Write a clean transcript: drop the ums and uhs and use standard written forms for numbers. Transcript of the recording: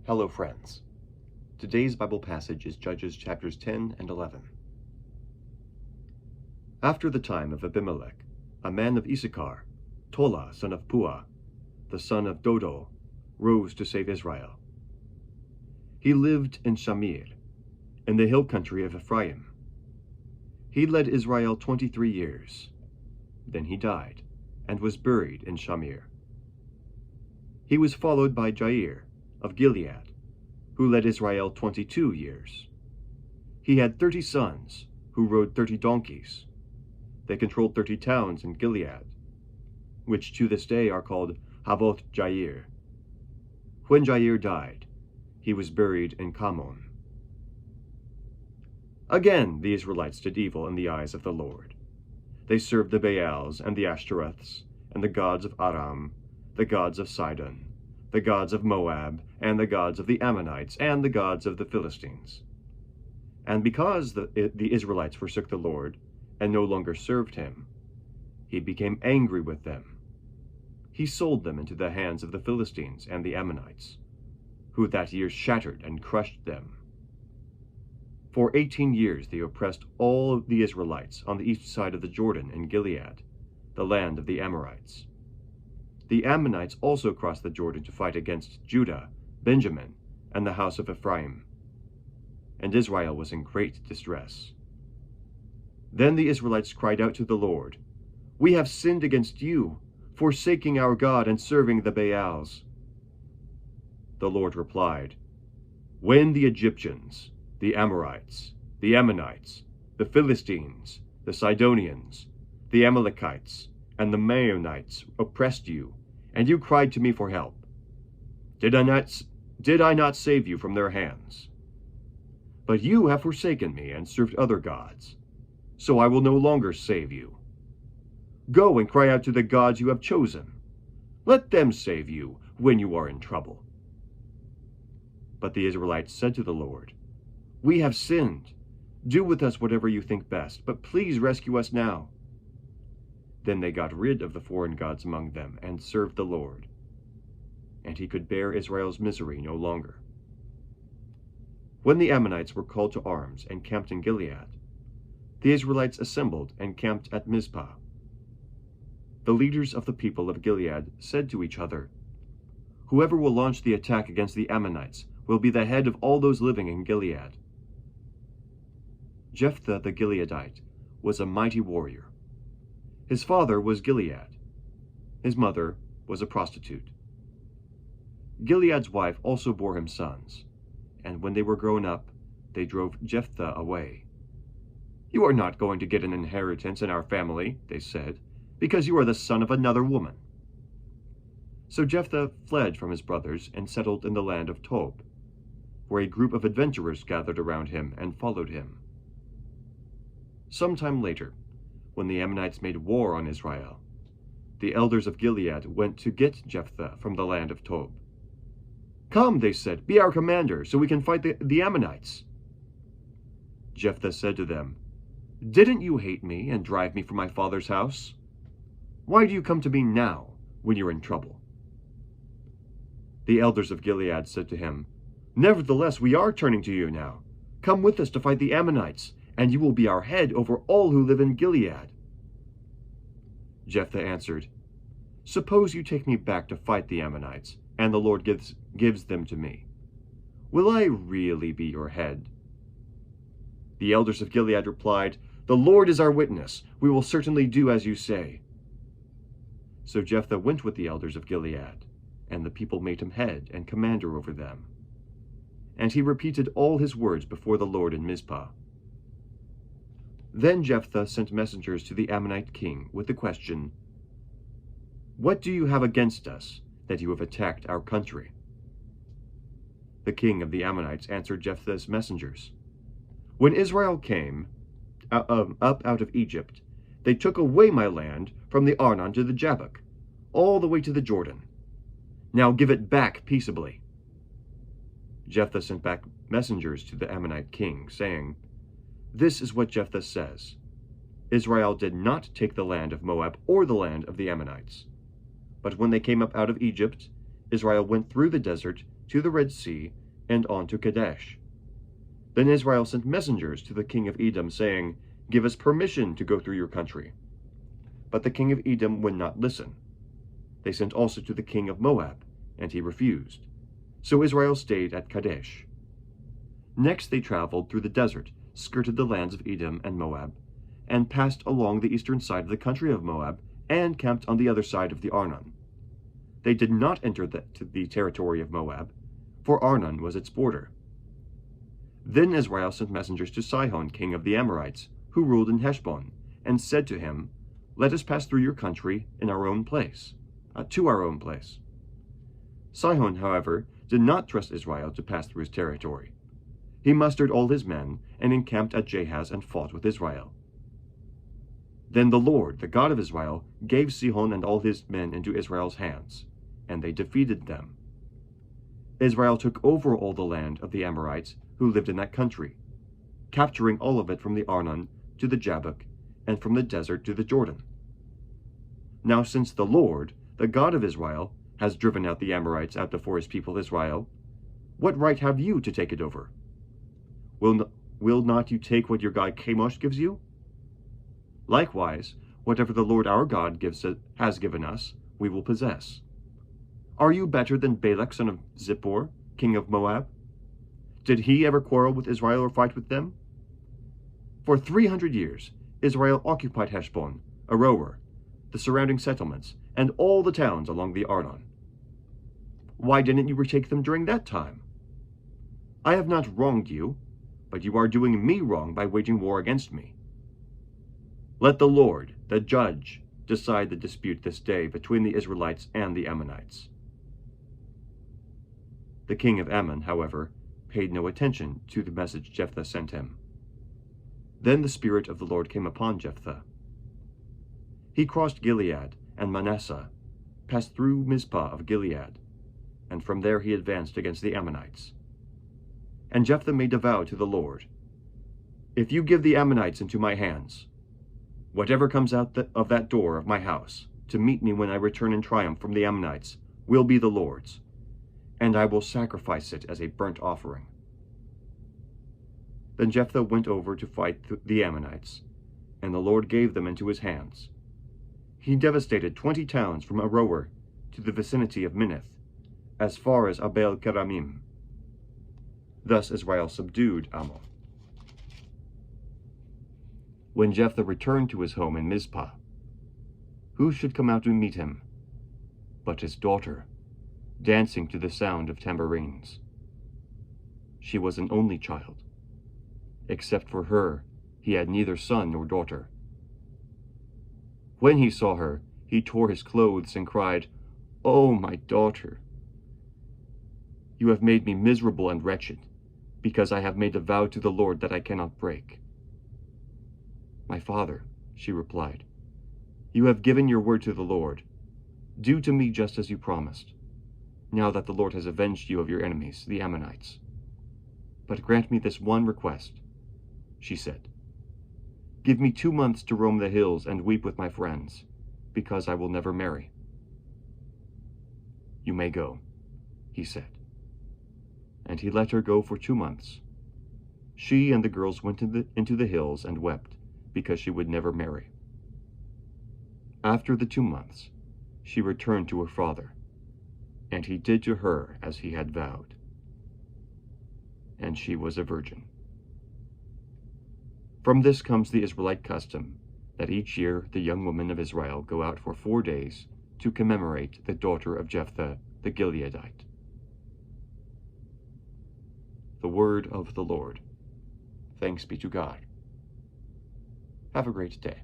Hello, friends. Today's Bible passage is Judges chapters 10 and 11. After the time of Abimelech, a man of Issachar, Tola, son of Puah, the son of Dodo, rose to save Israel. He lived in Shamir, in the hill country of Ephraim. He led Israel 23 years. Then he died, and was buried in Shamir. He was followed by Jair of Gilead, who led Israel 22 years. He had 30 sons, who rode 30 donkeys. They controlled 30 towns in Gilead, which to this day are called Havoth Jair. When Jair died, he was buried in Kamon. Again the Israelites did evil in the eyes of the Lord. They served the Baals and the Ashtoreths, and the gods of Aram, the gods of Sidon, the gods of Moab, and the gods of the Ammonites, and the gods of the Philistines. And because the Israelites forsook the Lord, and no longer served him, he became angry with them. He sold them into the hands of the Philistines and the Ammonites, who that year shattered and crushed them. For 18 years they oppressed all of the Israelites on the east side of the Jordan in Gilead, the land of the Amorites. The Ammonites also crossed the Jordan to fight against Judah, Benjamin, and the house of Ephraim. And Israel was in great distress. Then the Israelites cried out to the Lord, "We have sinned against you, forsaking our God and serving the Baals." The Lord replied, "When the Egyptians, the Amorites, the Ammonites, the Philistines, the Sidonians, the Amalekites, and the Maonites oppressed you, and you cried to me for help, did I not save you from their hands? But you have forsaken me and served other gods, so I will no longer save you. Go and cry out to the gods you have chosen. Let them save you when you are in trouble." But the Israelites said to the Lord, "We have sinned. Do with us whatever you think best, but please rescue us now." Then they got rid of the foreign gods among them and served the Lord. And he could bear Israel's misery no longer. When the Ammonites were called to arms and camped in Gilead, the Israelites assembled and camped at Mizpah. The leaders of the people of Gilead said to each other, "Whoever will launch the attack against the Ammonites will be the head of all those living in Gilead." Jephthah the Gileadite was a mighty warrior. His father was Gilead. His mother was a prostitute. Gilead's wife also bore him sons, and when they were grown up, they drove Jephthah away. "You are not going to get an inheritance in our family," they said, "because you are the son of another woman." So Jephthah fled from his brothers and settled in the land of Tob, where a group of adventurers gathered around him and followed him. Sometime later, when the Ammonites made war on Israel, the elders of Gilead went to get Jephthah from the land of Tob. "Come," they said, "be our commander, so we can fight the Ammonites." Jephthah said to them, "Didn't you hate me and drive me from my father's house? Why do you come to me now, when you're in trouble?" The elders of Gilead said to him, "Nevertheless, we are turning to you now. Come with us to fight the Ammonites, and you will be our head over all who live in Gilead." Jephthah answered, "Suppose you take me back to fight the Ammonites, and the Lord gives them to me. Will I really be your head?" The elders of Gilead replied, "The Lord is our witness. We will certainly do as you say." So Jephthah went with the elders of Gilead, and the people made him head and commander over them. And he repeated all his words before the Lord in Mizpah. Then Jephthah sent messengers to the Ammonite king with the question, "What do you have against us, that you have attacked our country?" The king of the Ammonites answered Jephthah's messengers, "When Israel came up out of Egypt, they took away my land from the Arnon to the Jabbok, all the way to the Jordan. Now give it back peaceably." Jephthah sent back messengers to the Ammonite king, saying, "This is what Jephthah says. Israel did not take the land of Moab or the land of the Ammonites. But when they came up out of Egypt, Israel went through the desert to the Red Sea and on to Kadesh. Then Israel sent messengers to the king of Edom, saying, "Give us permission to go through your country." But the king of Edom would not listen. They sent also to the king of Moab, and he refused. So Israel stayed at Kadesh. Next they traveled through the desert, skirted the lands of Edom and Moab, and passed along the eastern side of the country of Moab, and camped on the other side of the Arnon. They did not enter the territory of Moab, for Arnon was its border. Then Israel sent messengers to Sihon, king of the Amorites, who ruled in Heshbon, and said to him, "Let us pass through your country in our own place, to our own place." Sihon, however, did not trust Israel to pass through his territory. He mustered all his men, and encamped at Jahaz and fought with Israel. Then the Lord, the God of Israel, gave Sihon and all his men into Israel's hands, and they defeated them. Israel took over all the land of the Amorites who lived in that country, capturing all of it from the Arnon to the Jabbok, and from the desert to the Jordan. Now since the Lord, the God of Israel, has driven out the Amorites out before his people Israel, what right have you to take it over? Will not you take what your god Chemosh gives you? Likewise, whatever the Lord our God has given us, we will possess. Are you better than Balak son of Zippor, king of Moab? Did he ever quarrel with Israel or fight with them? For 300 years Israel occupied Heshbon, Aroer, the surrounding settlements, and all the towns along the Arnon. Why didn't you retake them during that time? I have not wronged you, but you are doing me wrong by waging war against me. Let the Lord, the judge, decide the dispute this day between the Israelites and the Ammonites. The king of Ammon, however, paid no attention to the message Jephthah sent him. Then the Spirit of the Lord came upon Jephthah. He crossed Gilead and Manasseh, passed through Mizpah of Gilead, and from there he advanced against the Ammonites. And Jephthah made a vow to the Lord, "If you give the Ammonites into my hands, whatever comes out of that door of my house to meet me when I return in triumph from the Ammonites will be the Lord's, and I will sacrifice it as a burnt offering." Then Jephthah went over to fight the Ammonites, and the Lord gave them into his hands. He devastated 20 towns from Aroer to the vicinity of Minnith, as far as Abel Keramim. Thus Israel subdued Ammon. When Jephthah returned to his home in Mizpah, who should come out to meet him but his daughter, dancing to the sound of tambourines? She was an only child. Except for her, he had neither son nor daughter. When he saw her, he tore his clothes and cried, "Oh, my daughter! You have made me miserable and wretched, because I have made a vow to the Lord that I cannot break." "My father," she replied, "you have given your word to the Lord. Do to me just as you promised, now that the Lord has avenged you of your enemies, the Ammonites. But grant me this one request," she said. "Give me 2 months to roam the hills and weep with my friends, because I will never marry." "You may go," he said. And he let her go for 2 months. She and the girls went into the hills and wept, because she would never marry. After the 2 months, she returned to her father, and he did to her as he had vowed. And she was a virgin. From this comes the Israelite custom that each year the young women of Israel go out for 4 days to commemorate the daughter of Jephthah the Gileadite. The word of the Lord. Thanks be to God. Have a great day.